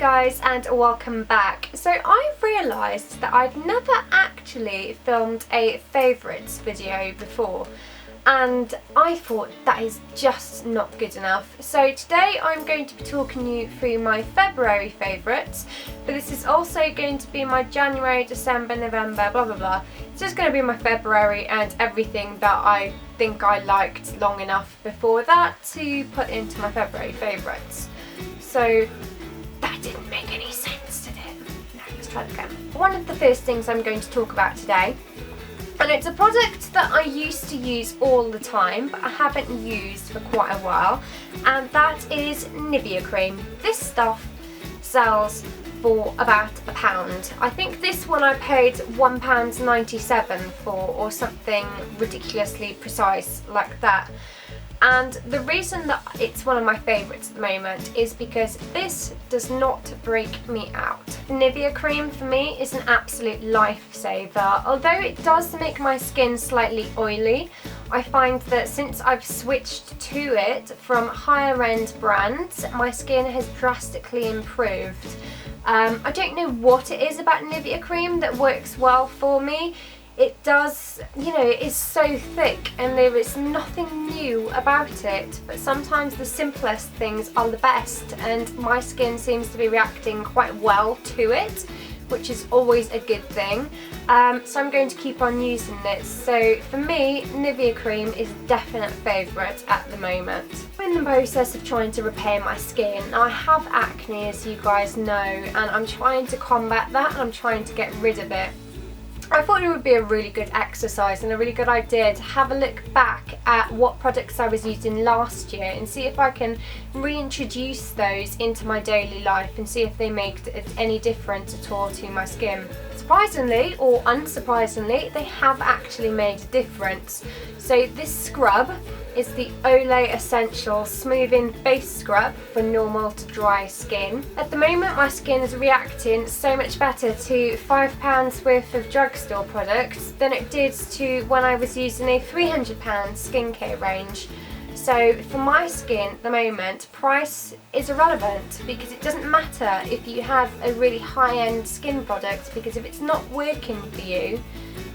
guys, and welcome back. So I realised that I'd never actually filmed a favourites video before, and I thought that is just not good enough. So today I'm going to be talking you through my February favourites, but this is also going to be my January, December, November, blah blah blah. It's just going to be my February and everything that I think I liked long enough before that to put into my February favourites. So that didn't make any sense, did it? No, let's try it again. One of the first things I'm going to talk about today, and it's a product that I used to use all the time, but I haven't used for quite a while, and that is Nivea Cream. This stuff sells for about £1. I think this one I paid £1.97 for, or something ridiculously precise like that. And the reason that it's one of my favourites at the moment is because this does not break me out. Nivea Cream for me is an absolute lifesaver. Although it does make my skin slightly oily, I find that since I've switched to it from higher end brands, my skin has drastically improved. I don't know what it is about Nivea Cream that works well for me. It does, you know, it is so thick and there is nothing new about it, but sometimes the simplest things are the best, and my skin seems to be reacting quite well to it, which is always a good thing. So I'm going to keep on using this. So for me, Nivea Cream is a definite favourite at the moment. I'm in the process of trying to repair my skin. Now I have acne, as you guys know, and I'm trying to combat that, and I'm trying to get rid of it. I thought it would be a really good exercise and a really good idea to have a look back at what products I was using last year and see if I can reintroduce those into my daily life and see if they make any difference at all to my skin. Surprisingly, or unsurprisingly, they have actually made a difference. So this scrub is the Olay Essentials Smoothing Face Scrub for normal to dry skin. At the moment my skin is reacting so much better to £5 worth of drugstore products than it did to when I was using a £300 skincare range. So for my skin at the moment, price is irrelevant, because it doesn't matter if you have a really high-end skin product, because if it's not working for you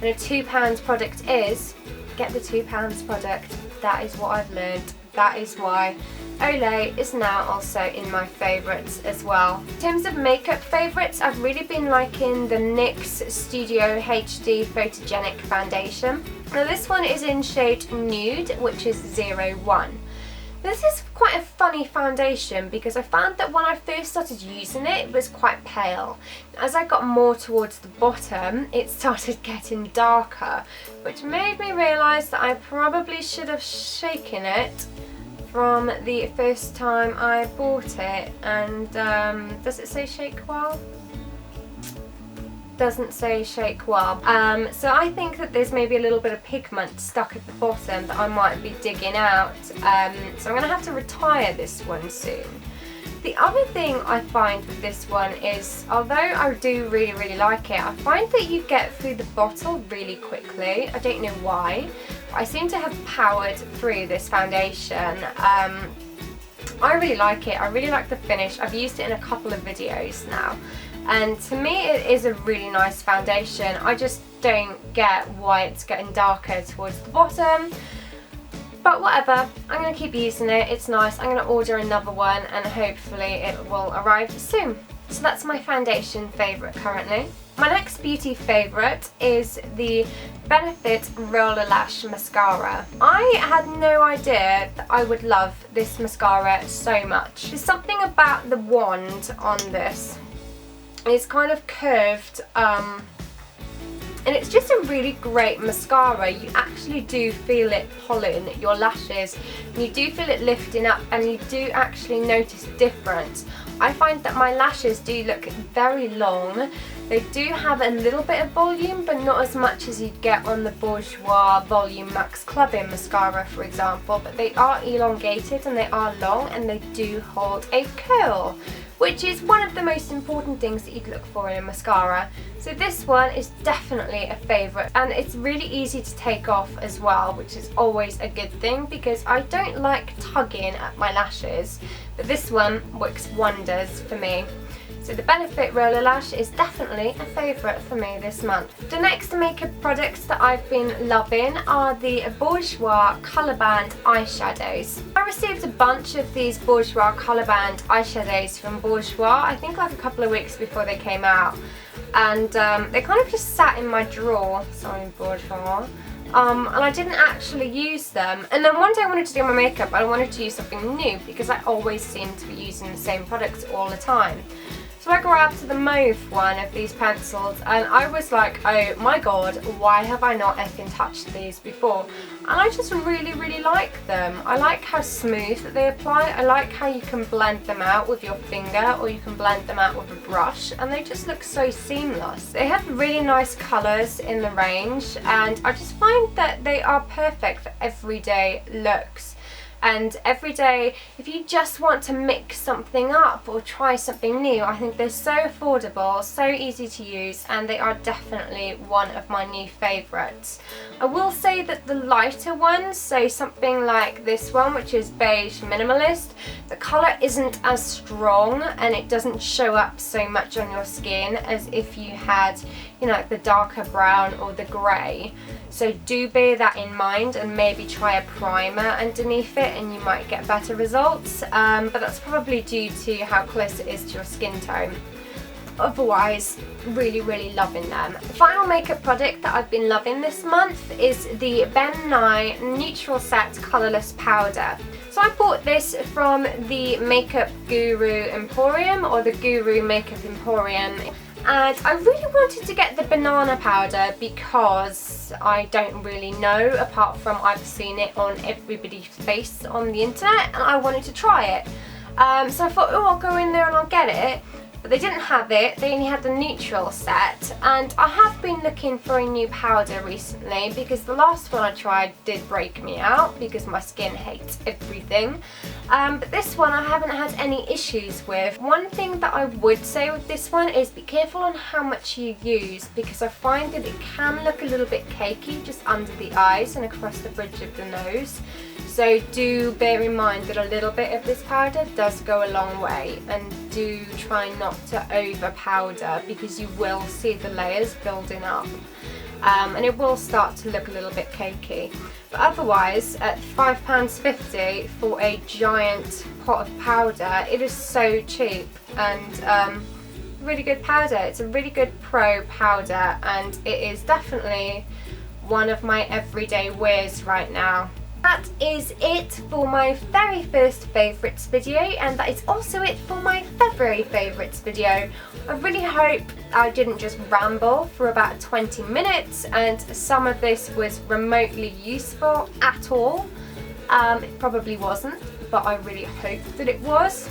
and a £2 product is, get the £2 product. That is what I've learned. That is why Olay is now also in my favourites as well. In terms of makeup favourites, I've really been liking the NYX Studio HD Photogenic Foundation. Now this one is in shade Nude, which is 01. This is quite a funny foundation because I found that when I first started using it, it was quite pale. As I got more towards the bottom, it started getting darker, which made me realise that I probably should have shaken it from the first time I bought it. And does it say shake well? Doesn't say shake well. So I think that there's maybe a little bit of pigment stuck at the bottom that I might be digging out. So I'm going to have to retire this one soon. The other thing I find with this one is, although I do really like it, I find that you get through the bottle really quickly. I don't know why, but I seem to have powered through this foundation. I really like it. I really like the finish. I've used it in a couple of videos now, and to me it is a really nice foundation. I just don't get why it's getting darker towards the bottom, but whatever. I'm going to keep using it. It's nice. I'm going to order another one and hopefully it will arrive soon. So that's my foundation favourite currently. My next beauty favourite is the Benefit ROLLERLASH mascara. I had no idea that I would love this mascara so much. There's something about the wand on this. It's kind of curved, and it's just a really great mascara. You actually do feel it pulling your lashes, and you do feel it lifting up, and you do actually notice a difference. I find that my lashes do look very long. They do have a little bit of volume, but not as much as you'd get on the Bourjois Volume Max Clubbing mascara, for example, but they are elongated and they are long, and they do hold a curl, which is one of the most important things that you'd look for in a mascara. So this one is definitely a favourite, and it's really easy to take off as well, which is always a good thing because I don't like tugging at my lashes, but this one works wonders for me. So the Benefit Roller Lash is definitely a favourite for me this month. The next makeup products that I've been loving are the Bourjois Colourband eyeshadows. I received a bunch of these Bourjois Colourband eyeshadows from Bourjois, I think like a couple of weeks before they came out. And they kind of just sat in my drawer, sorry Bourjois, and I didn't actually use them. And then one day I wanted to do my makeup, I wanted to use something new because I always seem to be using the same products all the time. So I grabbed the mauve one of these pencils and I was like, oh my god, why have I not effing touched these before? And I just really like them. I like how smooth that they apply. I like how you can blend them out with your finger or you can blend them out with a brush, and they just look so seamless. They have really nice colours in the range, and I just find that they are perfect for everyday looks. And every day, if you just want to mix something up or try something new, I think they're so affordable, so easy to use, and they are definitely one of my new favourites. I will say that the lighter ones, so something like this one, which is Beige Minimalist, the colour isn't as strong and it doesn't show up so much on your skin as if you had, you know, like the darker brown or the grey. So do bear that in mind and maybe try a primer underneath it and you might get better results, but that's probably due to how close it is to your skin tone. Otherwise, really loving them. The final makeup product that I've been loving this month is the Ben Nye Neutral Set Colourless Powder. So I bought this from the Makeup Guru Emporium, or the Guru Makeup Emporium. And I really wanted to get the banana powder because I don't really know, apart from I've seen it on everybody's face on the internet, and I wanted to try it. So I thought, oh, I'll go in there and I'll get it. But they didn't have it, they only had the neutral set, and I have been looking for a new powder recently because the last one I tried did break me out because my skin hates everything. But this one I haven't had any issues with. One thing that I would say with this one is be careful on how much you use, because I find that it can look a little bit cakey just under the eyes and across the bridge of the nose. So do bear in mind that a little bit of this powder does go a long way, and do try not to over powder because you will see the layers building up. And it will start to look a little bit cakey. But otherwise, at £5.50 for a giant pot of powder, it is so cheap and really good powder. It's a really good pro powder, and it is definitely one of my everyday wears right now. That is it for my very first favourites video, and that is also it for my February favourites video. I really hope I didn't just ramble for about 20 minutes and some of this was remotely useful at all. It probably wasn't, but I really hope that it was.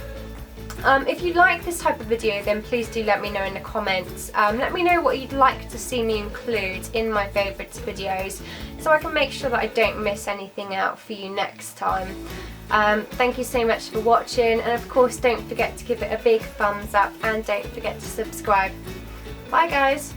If you like this type of video, then please do let me know in the comments. Let me know what you'd like to see me include in my favourites videos so I can make sure that I don't miss anything out for you next time. Thank you so much for watching, and of course don't forget to give it a big thumbs up and don't forget to subscribe. Bye guys!